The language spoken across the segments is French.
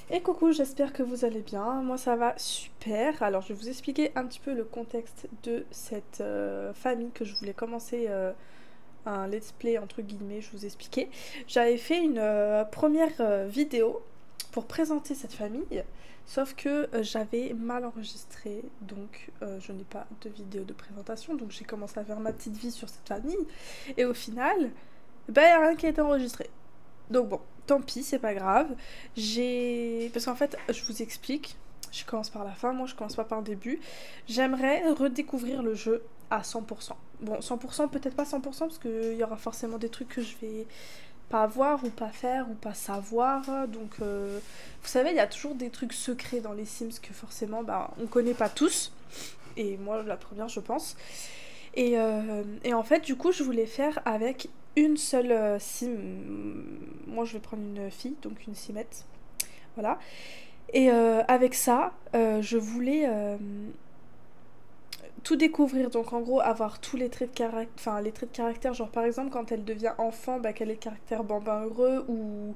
Et coucou, j'espère que vous allez bien. Moi ça va super. Alors je vais vous expliquer un petit peu le contexte de cette famille que je voulais commencer un let's play entre guillemets, je vous expliquais. J'avais fait une première vidéo pour présenter cette famille, sauf que j'avais mal enregistré, donc je n'ai pas de vidéo de présentation, donc j'ai commencé à faire ma petite vie sur cette famille, et au final, ben y a rien qui a été enregistré. Donc bon, tant pis, c'est pas grave. Parce qu'en fait, je vous explique, je commence par la fin, moi je commence pas par le début. J'aimerais redécouvrir le jeu à 100%. Bon, 100%, peut-être pas 100%, parce qu'il y aura forcément des trucs que je vais pas voir, ou pas faire, ou pas savoir. Donc, vous savez, il y a toujours des trucs secrets dans les Sims que forcément, bah, on connaît pas tous. Et moi, la première, je pense. Et en fait, du coup, je voulais faire avec une seule sim. Moi, je vais prendre une fille, donc une simette. Voilà. Et avec ça, je voulais tout découvrir. Donc, en gros, avoir tous les traits de caractère. Enfin, les traits de caractère. Genre, par exemple, quand elle devient enfant, bah, quel est le caractère bambin heureux ou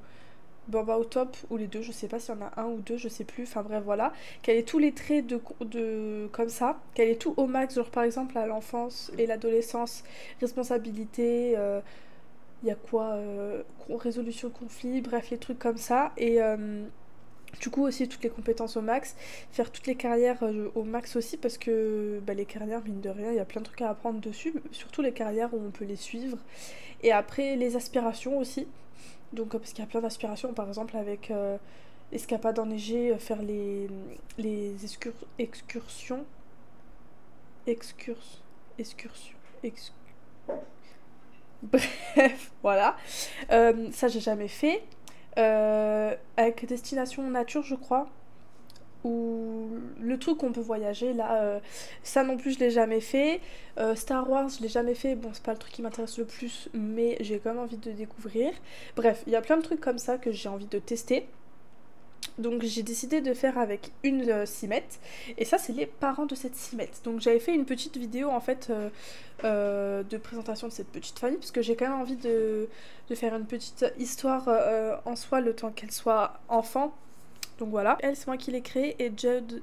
Bamba au top, ou les deux, je sais pas s'il y en a un ou deux, je sais plus, enfin bref voilà, qu'elle ait tous les traits comme ça, qu'elle ait tout au max, genre par exemple à l'enfance et l'adolescence, responsabilité, il y a quoi, résolution de conflit, bref les trucs comme ça, et du coup aussi toutes les compétences au max, faire toutes les carrières au max aussi parce que bah, les carrières mine de rien il y a plein de trucs à apprendre dessus, surtout les carrières où on peut les suivre, et après les aspirations aussi. Donc, parce qu'il y a plein d'aspirations, par exemple avec escapade enneigée, faire excursions. Excurs. Excursions. Bref, voilà. Ça, j'ai jamais fait. Avec Destination Nature, je crois. Ou le truc où on peut voyager, là, ça non plus, je l'ai jamais fait. Star Wars, je l'ai jamais fait. Bon, c'est pas le truc qui m'intéresse le plus, mais j'ai quand même envie de découvrir. Bref, il y a plein de trucs comme ça que j'ai envie de tester. Donc j'ai décidé de faire avec une cimette, et ça c'est les parents de cette cimette. Donc j'avais fait une petite vidéo en fait de présentation de cette petite famille, parce que j'ai quand même envie de faire une petite histoire en soi le temps qu'elle soit enfant. Donc voilà, elle c'est moi qui l'ai créée, et Judd,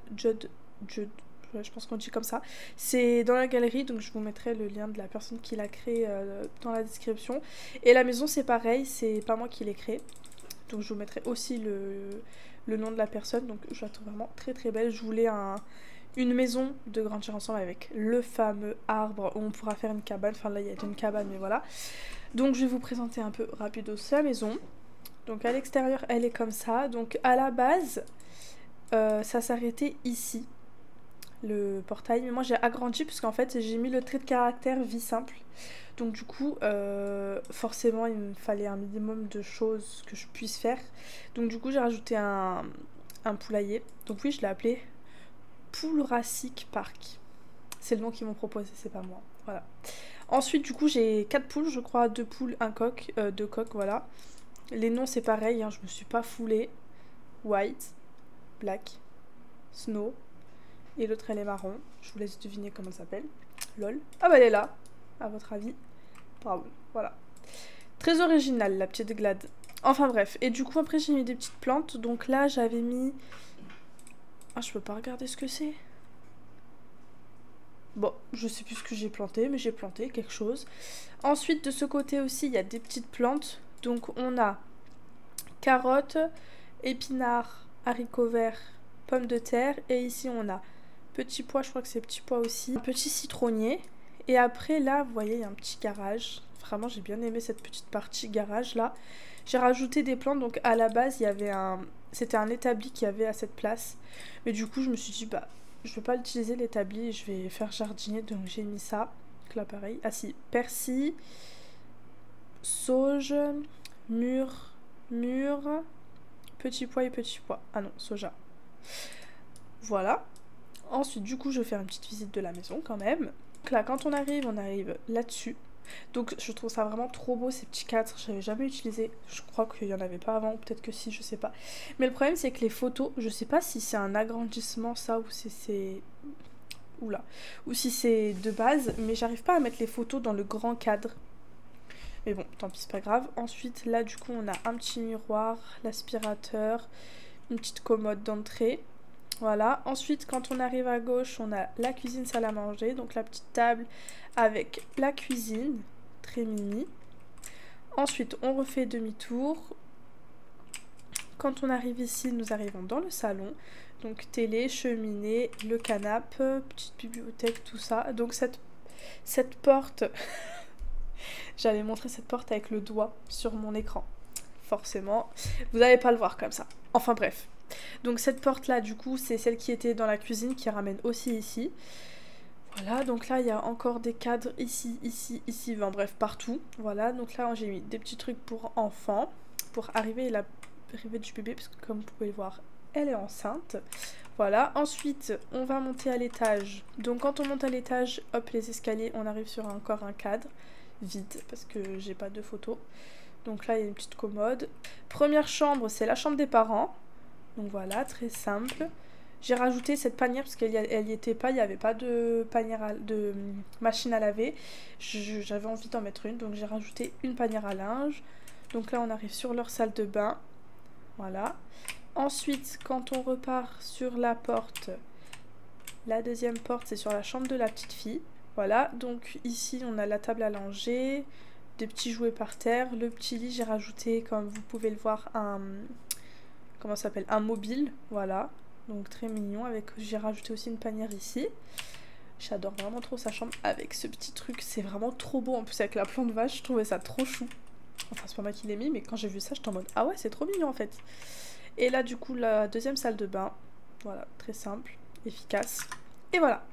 ouais, je pense qu'on dit comme ça. C'est dans la galerie, donc je vous mettrai le lien de la personne qui l'a créé dans la description. Et la maison c'est pareil, c'est pas moi qui l'ai créée. Donc je vous mettrai aussi le nom de la personne. Donc je la trouve vraiment très très belle. Je voulais une maison de grandir ensemble avec le fameux arbre où on pourra faire une cabane. Enfin là il y a une cabane mais voilà. Donc je vais vous présenter un peu rapido sa maison. Donc à l'extérieur elle est comme ça. Donc à la base ça s'arrêtait ici, le portail. Mais moi j'ai agrandi parce qu'en fait j'ai mis le trait de caractère vie simple. Donc du coup, forcément, il me fallait un minimum de choses que je puisse faire. Donc du coup, j'ai rajouté un poulailler. Donc oui, je l'ai appelé Poulracic Park. C'est le nom qu'ils m'ont proposé, c'est pas moi. Voilà. Ensuite, du coup, j'ai 4 poules, je crois, 2 poules, un coq, 2 coqs, voilà. Les noms, c'est pareil, hein, je me suis pas foulée. White, Black, Snow, et l'autre, elle est marron. Je vous laisse deviner comment elle s'appelle. Lol. Ah bah elle est là, à votre avis. Bravo, voilà. Très originale la petite glade. Enfin bref, et du coup après j'ai mis des petites plantes. Donc là j'avais mis... Ah je peux pas regarder ce que c'est. Bon, je sais plus ce que j'ai planté, mais j'ai planté quelque chose. Ensuite de ce côté aussi il y a des petites plantes. Donc on a carottes, épinards, haricots verts, pommes de terre. Et ici on a petits pois, je crois que c'est petits pois aussi. Un petit citronnier. Et après là vous voyez il y a un petit garage. Vraiment j'ai bien aimé cette petite partie garage là. J'ai rajouté des plantes, donc à la base il y avait c'était un établi qu'il y avait à cette place. Mais du coup je me suis dit bah je vais pas l'utiliser l'établi, je vais faire jardinier, donc j'ai mis ça. Donc là pareil. Ah si, persil, sauge, mûre, petit pois et petit pois. Ah non, soja. Voilà. Ensuite du coup je vais faire une petite visite de la maison quand même. Donc là quand on arrive là-dessus. Donc je trouve ça vraiment trop beau ces petits cadres, j'avais jamais utilisé, je crois qu'il y en avait pas avant, ou peut-être que si, je sais pas. Mais le problème c'est que les photos, je sais pas si c'est un agrandissement ça, ou si c'est... Oula. Ou si c'est de base, mais j'arrive pas à mettre les photos dans le grand cadre. Mais bon, tant pis, c'est pas grave. Ensuite là du coup on a un petit miroir, l'aspirateur, une petite commode d'entrée. Voilà, ensuite quand on arrive à gauche, on a la cuisine salle à manger, donc la petite table avec la cuisine, très mini. Ensuite on refait demi-tour. Quand on arrive ici, nous arrivons dans le salon, donc télé, cheminée, le canapé, petite bibliothèque, tout ça. Donc cette porte, j'allais montrer cette porte avec le doigt sur mon écran, forcément, vous n'allez pas le voir comme ça. Enfin bref. Donc cette porte là du coup c'est celle qui était dans la cuisine qui ramène aussi ici. Voilà, donc là il y a encore des cadres ici, ici, ici, enfin bref partout. Voilà, donc là j'ai mis des petits trucs pour enfants, pour arriver l'arrivée du bébé, parce que comme vous pouvez le voir elle est enceinte. Voilà, ensuite on va monter à l'étage. Donc quand on monte à l'étage, hop les escaliers, on arrive sur encore un cadre vide parce que j'ai pas de photos. Donc là il y a une petite commode. Première chambre, c'est la chambre des parents. Donc voilà, très simple. J'ai rajouté cette panière parce qu'elle n'y était pas, il n'y avait pas de panière de machine à laver. J'avais envie d'en mettre une, donc j'ai rajouté une panière à linge. Donc là on arrive sur leur salle de bain. Voilà. Ensuite, quand on repart sur la porte, la deuxième porte c'est sur la chambre de la petite fille. Voilà, donc ici on a la table à langer, des petits jouets par terre, le petit lit, j'ai rajouté comme vous pouvez le voir comment ça s'appelle, un mobile, voilà, donc très mignon, avec j'ai rajouté aussi une panière ici. J'adore vraiment trop sa chambre avec ce petit truc, c'est vraiment trop beau en plus avec la plante vache, je trouvais ça trop chou. Enfin c'est pas moi qui l'ai mis mais quand j'ai vu ça j'étais en mode ah ouais c'est trop mignon en fait. Et là du coup la deuxième salle de bain, voilà, très simple, efficace, et voilà.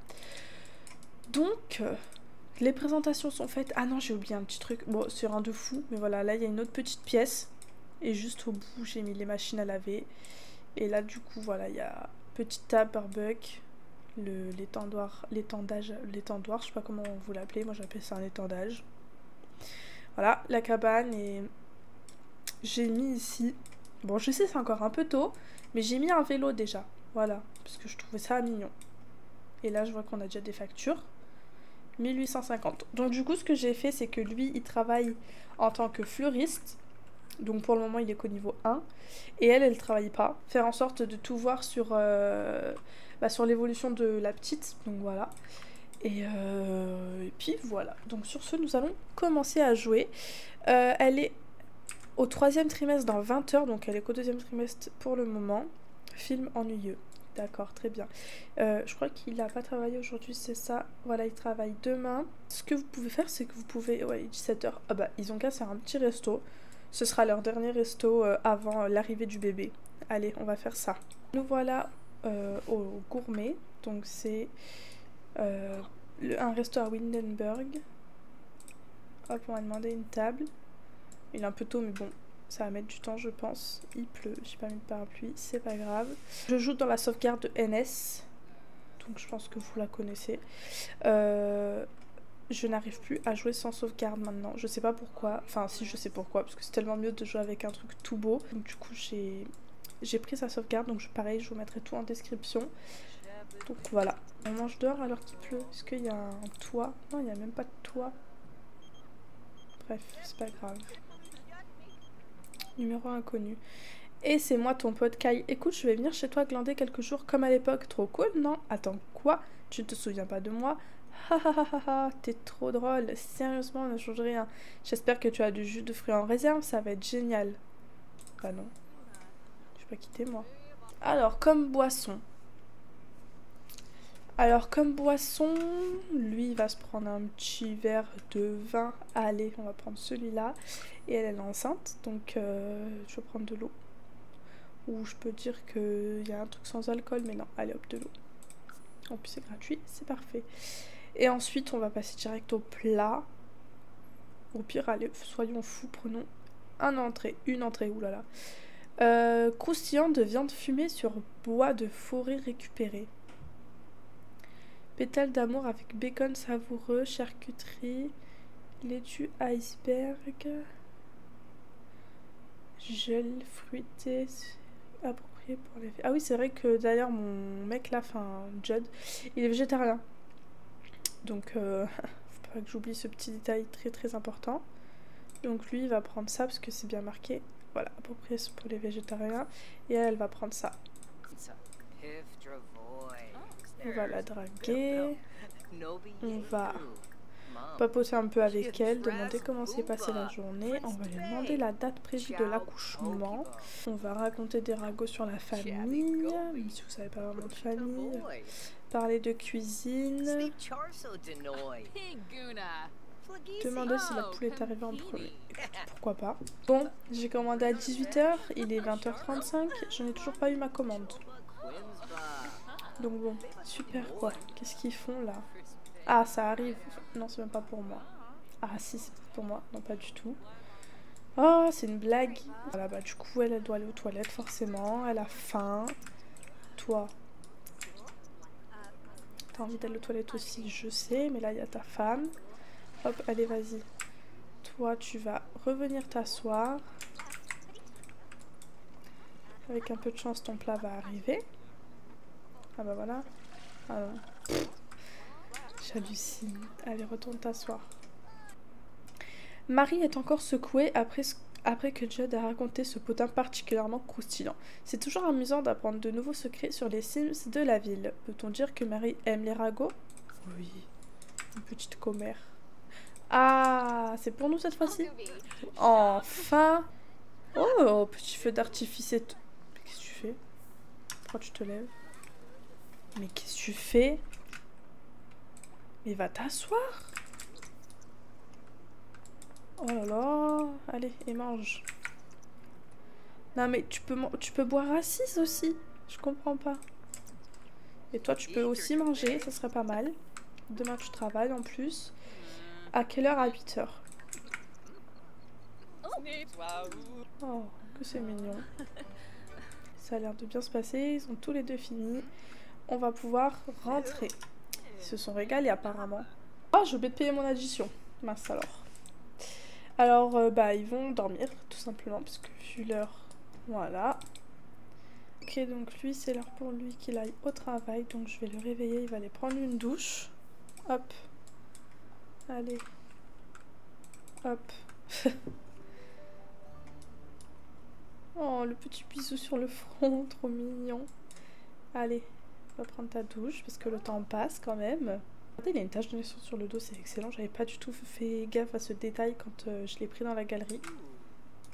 Donc les présentations sont faites. Ah non j'ai oublié un petit truc, bon c'est rien de fou, mais voilà là il y a une autre petite pièce. Et juste au bout, j'ai mis les machines à laver. Et là, du coup, voilà, il y a petite table barbecue, l'étendoir, je sais pas comment vous l'appelez. Moi, j'appelle ça un étendage. Voilà, la cabane. Et j'ai mis ici... Bon, je sais, c'est encore un peu tôt, mais j'ai mis un vélo déjà. Voilà, parce que je trouvais ça mignon. Et là, je vois qu'on a déjà des factures. 1850. Donc, du coup, ce que j'ai fait, c'est que lui, il travaille en tant que fleuriste. Donc pour le moment il est qu'au niveau 1 et elle travaille pas, faire en sorte de tout voir sur l'évolution de la petite, donc voilà, et puis voilà, donc sur ce nous allons commencer à jouer. Elle est au 3e trimestre dans 20 heures, donc elle est qu'au 2e trimestre pour le moment. Film ennuyeux, d'accord, très bien. Je crois qu'il n'a pas travaillé aujourd'hui, c'est ça, voilà, il travaille demain. Ce que vous pouvez faire c'est que vous pouvez, ouais 17 heures, ah bah ils ont qu'à faire un petit resto. Ce sera leur dernier resto avant l'arrivée du bébé. Allez, on va faire ça. Nous voilà au gourmet. Donc c'est un resto à Windenburg. Hop, on va demander une table. Il est un peu tôt, mais bon, ça va mettre du temps, je pense. Il pleut, j'ai pas mis de parapluie, c'est pas grave. Je joue dans la sauvegarde de NS. Donc je pense que vous la connaissez. Je n'arrive plus à jouer sans sauvegarde maintenant, je sais pas pourquoi, enfin si je sais pourquoi, parce que c'est tellement mieux de jouer avec un truc tout beau. Donc du coup j'ai pris sa sauvegarde, donc pareil je vous mettrai tout en description. Donc voilà, on mange dehors alors qu'il pleut, est-ce qu'il y a un toit? Non, il n'y a même pas de toit. Bref, c'est pas grave. Numéro inconnu. Et c'est moi ton pote Kai, écoute je vais venir chez toi glander quelques jours comme à l'époque, trop cool non? Attends quoi? Tu ne te souviens pas de moi? Hahaha, t'es trop drôle, sérieusement, ne change rien. J'espère que tu as du jus de fruits en réserve, ça va être génial. Bah non, je vais pas quitter moi. Alors, comme boisson. Lui il va se prendre un petit verre de vin. Allez, on va prendre celui-là. Et elle est enceinte, donc je vais prendre de l'eau. Ou je peux dire qu'il y a un truc sans alcool, mais non, allez hop, de l'eau. En plus c'est gratuit, c'est parfait. Et ensuite, on va passer direct au plat. Au pire, allez, soyons fous, prenons une entrée, oulala. Croustillant de viande fumée sur bois de forêt récupéré. Pétales d'amour avec bacon savoureux, charcuterie, laitue iceberg, gel fruité, approprié pour les... Ah oui, c'est vrai que d'ailleurs, mon mec là, enfin, Judd, il est végétarien. Donc, faut pas que j'oublie ce petit détail très très important. Donc lui, il va prendre ça parce que c'est bien marqué voilà, approprié pour les végétariens. Et elle va prendre ça. On va la draguer. On va papoter un peu avec elle, demander comment s'est passée la journée. On va lui demander la date prévue de l'accouchement. On va raconter des ragots sur la famille, même si vous savez pas vraiment de famille. Parler de cuisine. Demander si la poule est arrivée en premier. Écoute, pourquoi pas. Bon, j'ai commandé à 18 h, il est 20 h 35, je n'ai toujours pas eu ma commande. Donc bon, super quoi. Qu'est-ce qu'ils font là? Ah, ça arrive. Non, c'est même pas pour moi. Ah si, c'est pour moi. Non, pas du tout. Oh, c'est une blague. Voilà, bah du coup, elle doit aller aux toilettes forcément. Elle a faim. Toi, t'as envie d'aller aux toilettes aussi, je sais. Mais là, il y a ta femme. Hop, allez, vas-y. Toi, tu vas revenir t'asseoir. Avec un peu de chance, ton plat va arriver. Ah bah voilà. Ah non. J'hallucine. Allez, retourne t'asseoir. Marie est encore secouée après que Judd a raconté ce potin particulièrement croustillant. C'est toujours amusant d'apprendre de nouveaux secrets sur les Sims de la ville. Peut-on dire que Marie aime les ragots? Oui. Une petite commère. Ah, c'est pour nous cette fois-ci? Enfin! Oh, petit feu d'artifice et tout. Mais qu'est-ce que tu fais? Pourquoi tu te lèves? Mais qu'est-ce que tu fais? Mais va t'asseoir! Oh là là! Allez, et mange. Non mais tu peux boire assise aussi. Je comprends pas. Et toi tu peux aussi manger, ça serait pas mal. Demain tu travailles en plus. À quelle heure? À 8 h. Oh, que c'est mignon. Ça a l'air de bien se passer, ils ont tous les deux fini. On va pouvoir rentrer. Ils se sont régalés apparemment. Ah, j'ai oublié de payer mon addition. Mince alors. Alors, bah ils vont dormir tout simplement parce que vu l'heure, voilà. Ok, donc lui, c'est l'heure pour lui qu'il aille au travail. Donc je vais le réveiller, il va aller prendre une douche. Hop. Allez. Hop. Oh, le petit bisou sur le front, trop mignon. Allez, va prendre ta douche parce que le temps passe quand même. Regardez, il a une tache de naissance sur le dos, c'est excellent. J'avais pas du tout fait gaffe à ce détail quand je l'ai pris dans la galerie.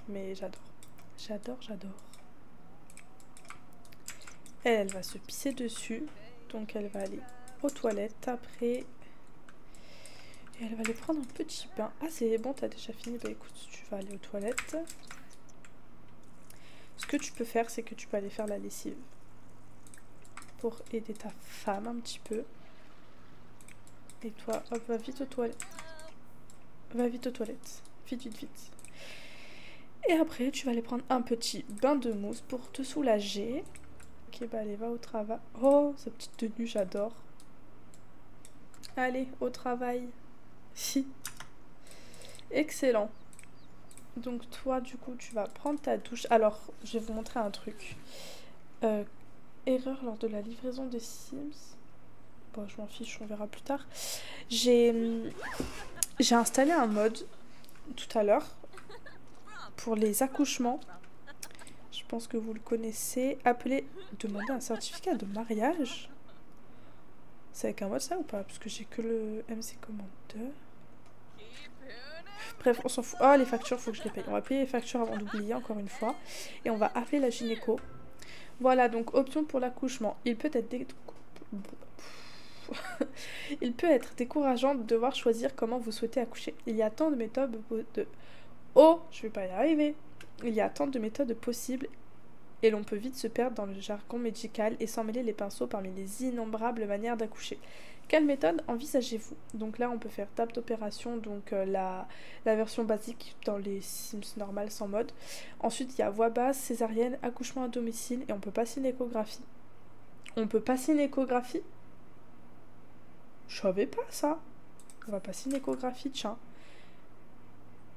Mais j'adore. J'adore, j'adore. Elle va se pisser dessus. Donc elle va aller aux toilettes après. Et elle va aller prendre un petit bain. Ah c'est bon, t'as déjà fini. Bah écoute, tu vas aller aux toilettes. Ce que tu peux faire, c'est que tu peux aller faire la lessive. Pour aider ta femme un petit peu. Et toi, hop, va vite aux toilettes. Va vite aux toilettes. Vite, vite, vite. Et après, tu vas aller prendre un petit bain de mousse pour te soulager. Ok, bah allez, va au travail. Oh, sa petite tenue, j'adore. Allez, au travail. Si. Excellent. Donc toi, du coup, tu vas prendre ta douche. Alors, je vais vous montrer un truc. Erreur lors de la livraison des Sims. Bon, je m'en fiche, on verra plus tard. J'ai installé un mode tout à l'heure pour les accouchements. Je pense que vous le connaissez. Appelé demander un certificat de mariage. C'est avec un mode ça ou pas? Parce que j'ai que le MC Command 2. Bref, on s'en fout. Oh, les factures, faut que je les paye. On va payer les factures avant d'oublier, encore une fois. Et on va appeler la gynéco. Voilà, donc option pour l'accouchement. Il peut être il peut être décourageant de devoir choisir comment vous souhaitez accoucher. Il y a tant de méthodes de... Oh, je vais pas y arriver. Il y a tant de méthodes possibles et l'on peut vite se perdre dans le jargon médical et s'emmêler les pinceaux parmi les innombrables manières d'accoucher. Quelle méthode envisagez-vous? Donc là, on peut faire table d'opération, donc la version basique dans les Sims normales sans mode. Ensuite, il y a voix basse, césarienne, accouchement à domicile et on peut passer une échographie. On peut passer une échographie? Je savais pas ça. On va passer une échographie, tiens.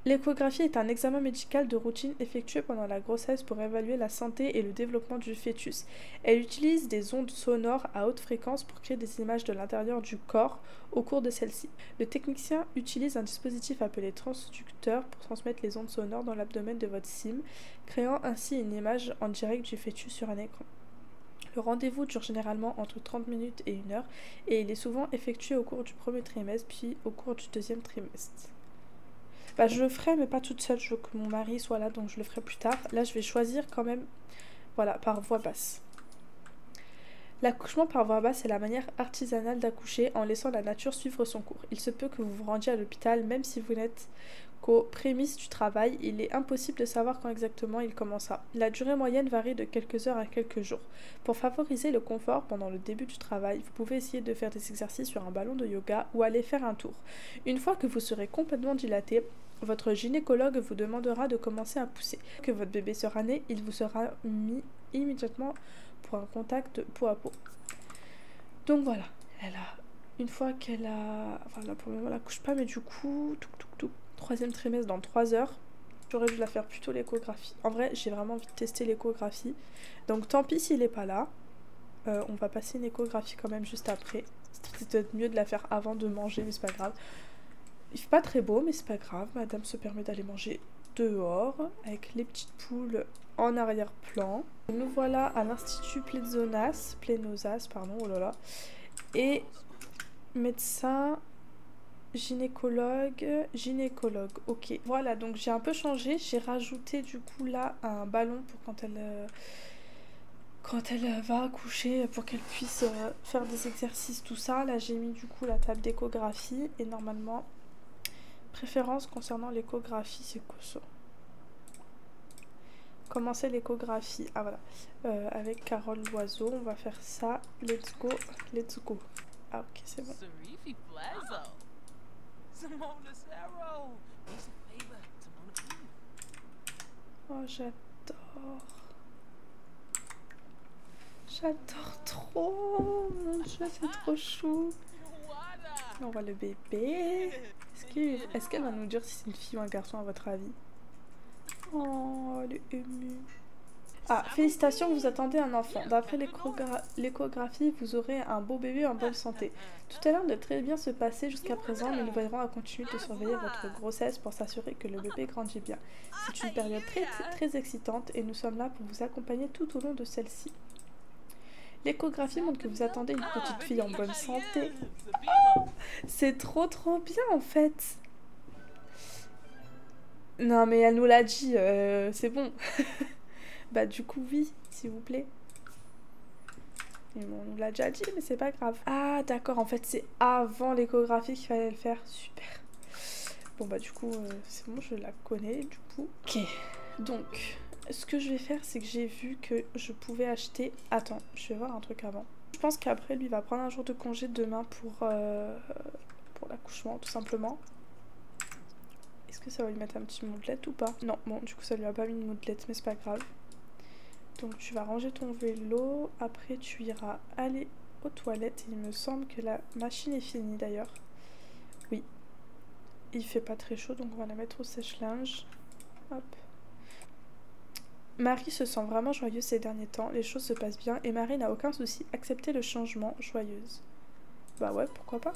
L'échographie est un examen médical de routine effectué pendant la grossesse pour évaluer la santé et le développement du fœtus. Elle utilise des ondes sonores à haute fréquence pour créer des images de l'intérieur du corps au cours de celle-ci. Le technicien utilise un dispositif appelé transducteur pour transmettre les ondes sonores dans l'abdomen de votre CIM, créant ainsi une image en direct du fœtus sur un écran. Le rendez-vous dure généralement entre 30 minutes et 1 heure et il est souvent effectué au cours du premier trimestre puis au cours du deuxième trimestre. Bah, je le ferai, mais pas toute seule. Je veux que mon mari soit là, donc je le ferai plus tard. Là, je vais choisir quand même, voilà, par voie basse. L'accouchement par voie basse est la manière artisanale d'accoucher en laissant la nature suivre son cours. Il se peut que vous vous rendiez à l'hôpital, même si vous n'êtes qu'aux prémices du travail. Il est impossible de savoir quand exactement il commencera. La durée moyenne varie de quelques heures à quelques jours. Pour favoriser le confort pendant le début du travail, vous pouvez essayer de faire des exercices sur un ballon de yoga ou aller faire un tour. Une fois que vous serez complètement dilaté, votre gynécologue vous demandera de commencer à pousser. Que votre bébé sera né, il vous sera mis immédiatement pour un contact peau à peau. Donc voilà, une fois qu'elle a... Enfin là pour le moment elle accouche pas, mais du coup, troisième trimestre dans 3 heures. J'aurais dû la faire plutôt l'échographie. En vrai, j'ai vraiment envie de tester l'échographie. Donc tant pis s'il est pas là. On va passer une échographie quand même juste après. C'est peut-être mieux de la faire avant de manger, mais c'est pas grave. Il fait pas très beau, mais c'est pas grave. Madame se permet d'aller manger dehors avec les petites poules en arrière-plan. Nous voilà à l'Institut Plénosas, pardon, oh là là. Et médecin, gynécologue, ok. Voilà, donc j'ai un peu changé. J'ai rajouté du coup là un ballon pour quand elle va accoucher, pour qu'elle puisse faire des exercices, tout ça. Là j'ai mis du coup la table d'échographie et normalement... Préférence concernant l'échographie, c'est quoi ça? Commencer l'échographie. Ah voilà. Avec Carole Loiseau, on va faire ça. Let's go. Ah ok, c'est bon. Oh, j'adore. J'adore trop. Mon Dieu, c'est trop chou. On voit le bébé. Est-ce qu'elle va nous dire si c'est une fille ou un garçon à votre avis? Oh, elle est émue. Ah, félicitations, vous attendez un enfant. D'après l'échographie, vous aurez un beau bébé en bonne santé. Tout a l'air de très bien se passer jusqu'à présent, mais nous veillerons à continuer de surveiller votre grossesse pour s'assurer que le bébé grandit bien. C'est une période très excitante et nous sommes là pour vous accompagner tout au long de celle-ci. L'échographie montre que vous attendez une petite fille en bonne santé. Oh, c'est trop bien en fait. Non mais elle nous l'a dit, c'est bon. Bah du coup oui, s'il vous plaît. On nous l'a déjà dit, mais c'est pas grave. Ah d'accord, en fait c'est avant l'échographie qu'il fallait le faire. Super. Bon bah du coup, c'est bon, je la connais du coup. Ok, donc... Ce que je vais faire, c'est que j'ai vu que je pouvais acheter... Attends, je vais voir un truc avant. Je pense qu'après, lui, va prendre un jour de congé demain pour l'accouchement, tout simplement. Est-ce que ça va lui mettre un petit moodlet ou pas? Non, bon, du coup, ça lui a pas mis de moodlet, mais c'est pas grave. Donc, tu vas ranger ton vélo. Après, tu iras aller aux toilettes. Il me semble que la machine est finie, d'ailleurs. Oui. Il fait pas très chaud, donc on va la mettre au sèche-linge. Hop. Marie se sent vraiment joyeuse ces derniers temps, les choses se passent bien et Marie n'a aucun souci. Accepter le changement, joyeuse. Bah ouais, pourquoi pas.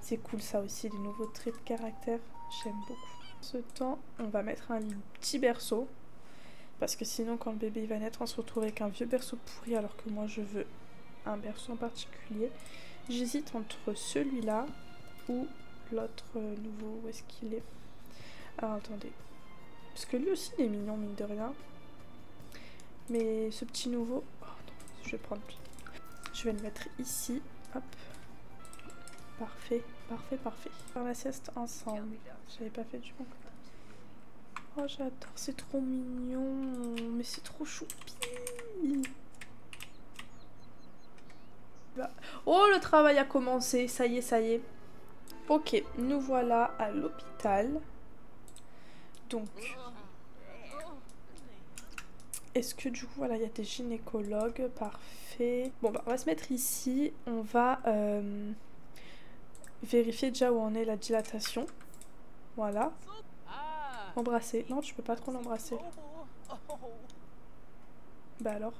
C'est cool ça aussi, les nouveaux traits de caractère, j'aime beaucoup. Ce temps, on va mettre un petit berceau, parce que sinon quand le bébé va naître, on se retrouve avec un vieux berceau pourri alors que moi je veux un berceau en particulier. J'hésite entre celui-là ou l'autre nouveau, où est-ce qu'il est? Alors attendez. Parce que lui aussi il est mignon mine de rien. Mais ce petit nouveau... Oh non, je vais prendre... Je vais le mettre ici. Hop. Parfait, parfait. Faire la sieste ensemble. J'avais pas fait du bon côté. Oh j'adore, c'est trop mignon. Mais c'est trop choupi. Oh le travail a commencé, ça y est. Ok, nous voilà à l'hôpital. Donc... Est-ce que du coup, voilà, il y a des gynécologues, parfait. Bon, bah, on va se mettre ici. On va vérifier déjà où en est la dilatation. Voilà. Embrasser. Non, tu peux pas trop l'embrasser. Bah alors.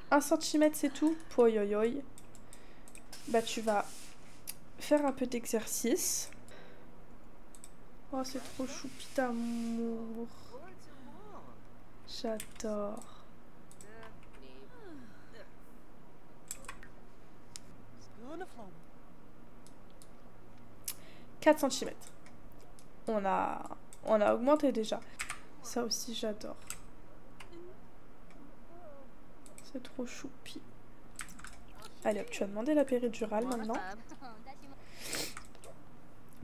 1 centimètre, c'est tout. Poyoyoy. Bah tu vas faire un peu d'exercice. Oh, c'est trop choupi d'amour. J'adore. 4 centimètres. On a augmenté déjà. Ça aussi, j'adore. C'est trop choupi. Allez hop, tu vas demander la péridurale maintenant.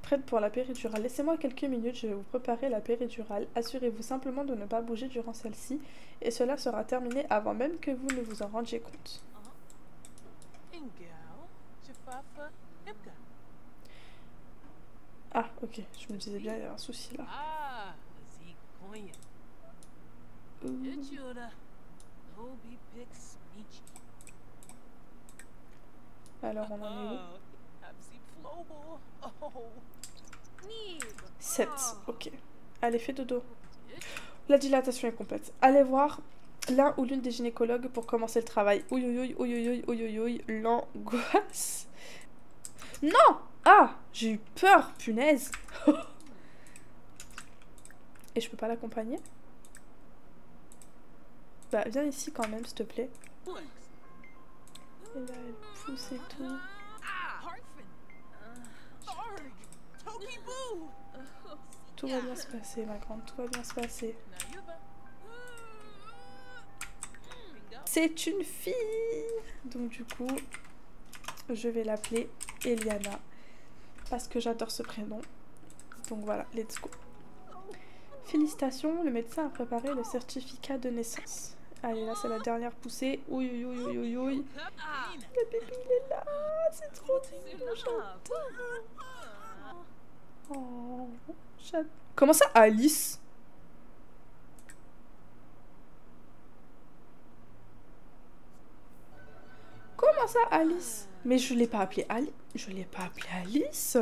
Prête pour la péridurale. Laissez-moi quelques minutes, je vais vous préparer la péridurale. Assurez-vous simplement de ne pas bouger durant celle-ci et cela sera terminé avant même que vous ne vous en rendiez compte. Ah, ok, je me disais bien, il y a un souci là. Alors, on en est où? 7, ok. Allez, fais dodo. La dilatation est complète. Allez voir l'un ou l'une des gynécologues pour commencer le travail. Ouïouïouï, ouïouïouï, ouïouïouï, l'angoisse. Non! Ah! J'ai eu peur, punaise. Et je peux pas l'accompagner? Bah, viens ici quand même, s'il te plaît. Et là, elle pousse et tout. Tout va bien se passer, ma grande, tout va bien se passer. C'est une fille! Donc du coup, je vais l'appeler Eliana. Parce que j'adore ce prénom. Donc voilà, let's go. Félicitations, le médecin a préparé le certificat de naissance. Allez, là, c'est la dernière poussée. Ouïe, ouïe, ouïe, ouïe, ouïe, ouïe. Le bébé, il est là. C'est trop mignon, j'adore. Oh, j'adore. Comment ça, Alice? Comment ça, Alice? Mais je l'ai pas appelée Alice. Je l'ai pas appelée Alice.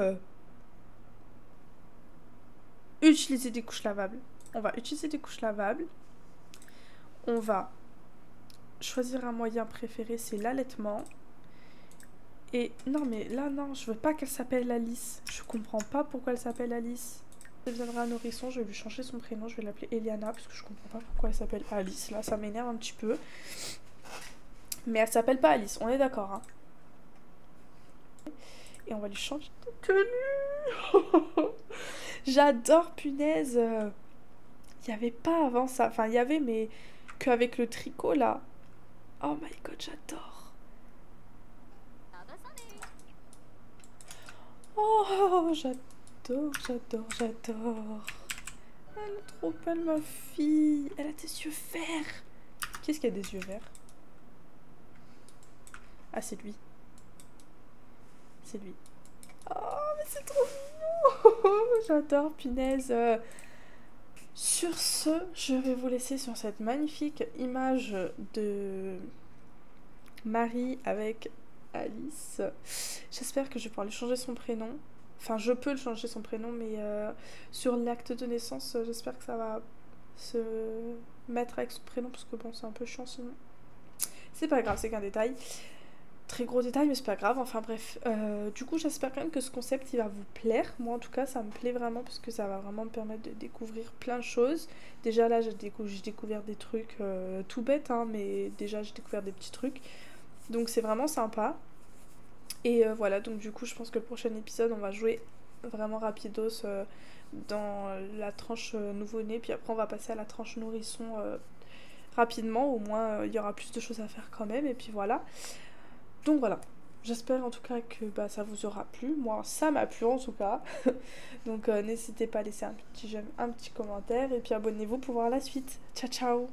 Utiliser des couches lavables. On va utiliser des couches lavables. On va choisir un moyen préféré, c'est l'allaitement. Et non, mais là, non, je veux pas qu'elle s'appelle Alice. Je comprends pas pourquoi elle s'appelle Alice. Elle deviendra un nourrisson, je vais lui changer son prénom, je vais l'appeler Eliana, parce que je comprends pas pourquoi elle s'appelle Alice. Là, ça m'énerve un petit peu. Mais elle s'appelle pas Alice, on est d'accord, hein. Et on va lui changer de tenue. J'adore, punaise. Il y avait pas avant ça. Enfin, il y avait, mais qu'avec le tricot, là. Oh my god, j'adore. Oh, j'adore, j'adore, j'adore. Elle est trop belle, ma fille. Elle a des yeux verts. Qui est-ce qui a des yeux verts? Ah, c'est lui. C'est lui. Oh, mais c'est trop mignon. J'adore, punaise. Sur ce, je vais vous laisser sur cette magnifique image de Marie avec Alice. J'espère que je vais pouvoir lui changer son prénom. Enfin, je peux le changer son prénom, mais sur l'acte de naissance, j'espère que ça va se mettre avec son prénom, parce que bon, c'est un peu chiant sinon. C'est pas grave, c'est qu'un détail. Très gros détail, mais c'est pas grave. Enfin bref, du coup, j'espère quand même que ce concept, il va vous plaire. Moi, en tout cas, ça me plaît vraiment, parce que ça va vraiment me permettre de découvrir plein de choses. Déjà, là, j'ai découvert des trucs tout bêtes, hein, mais déjà, j'ai découvert des petits trucs. Donc, c'est vraiment sympa. Et voilà, donc du coup, je pense que le prochain épisode, on va jouer vraiment rapidos dans la tranche nouveau-né. Puis après, on va passer à la tranche nourrisson rapidement. Au moins, il y aura plus de choses à faire quand même. Et puis voilà. Donc voilà. J'espère en tout cas que bah, ça vous aura plu. Moi, ça m'a plu en tout cas. Donc n'hésitez pas à laisser un petit j'aime, un petit commentaire. Et puis abonnez-vous pour voir la suite. Ciao, ciao!